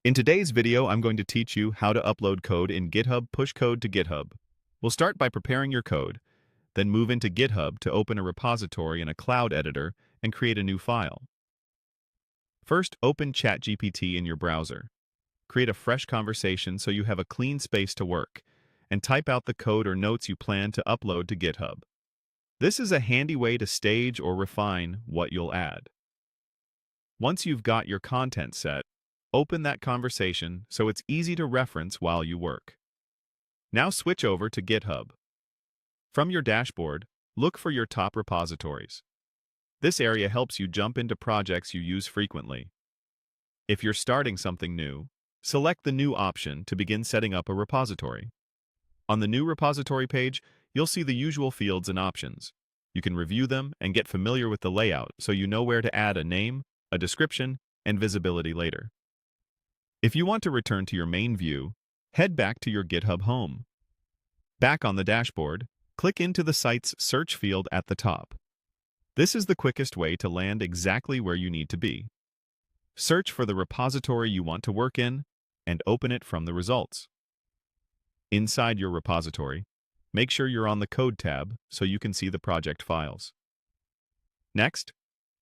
In today's video, I'm going to teach you how to upload code in GitHub Push Code to GitHub. We'll start by preparing your code, then move into GitHub to open a repository in a cloud editor and create a new file. First, open ChatGPT in your browser. Create a fresh conversation so you have a clean space to work, and type out the code or notes you plan to upload to GitHub. This is a handy way to stage or refine what you'll add. Once you've got your content set, open that conversation so it's easy to reference while you work. Now switch over to GitHub. From your dashboard, look for your top repositories. This area helps you jump into projects you use frequently. If you're starting something new, select the New option to begin setting up a repository. On the New repository page, you'll see the usual fields and options. You can review them and get familiar with the layout so you know where to add a name, a description, and visibility later. If you want to return to your main view, head back to your GitHub home. Back on the dashboard, click into the site's search field at the top. This is the quickest way to land exactly where you need to be. Search for the repository you want to work in and open it from the results. Inside your repository, make sure you're on the Code tab so you can see the project files. Next,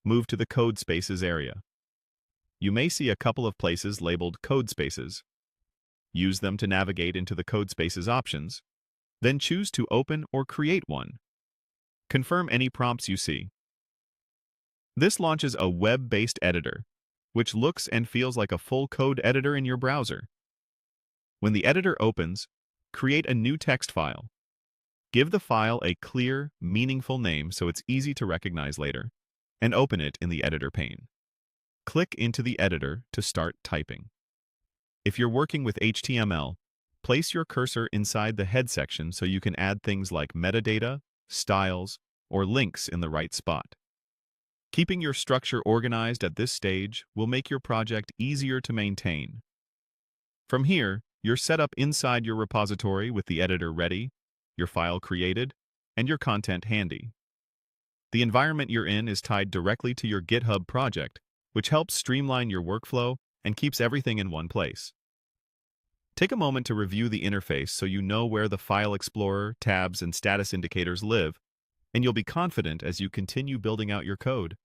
move to the Codespaces area. You may see a couple of places labeled Codespaces. Use them to navigate into the Codespaces options, then choose to open or create one. Confirm any prompts you see. This launches a web-based editor, which looks and feels like a full code editor in your browser. When the editor opens, create a new text file. Give the file a clear, meaningful name so it's easy to recognize later, and open it in the editor pane. Click into the editor to start typing. If you're working with HTML, place your cursor inside the head section so you can add things like metadata, styles, or links in the right spot. Keeping your structure organized at this stage will make your project easier to maintain. From here, you're set up inside your repository with the editor ready, your file created, and your content handy. The environment you're in is tied directly to your GitHub project, which helps streamline your workflow and keeps everything in one place. Take a moment to review the interface so you know where the File Explorer, tabs, and status indicators live, and you'll be confident as you continue building out your code.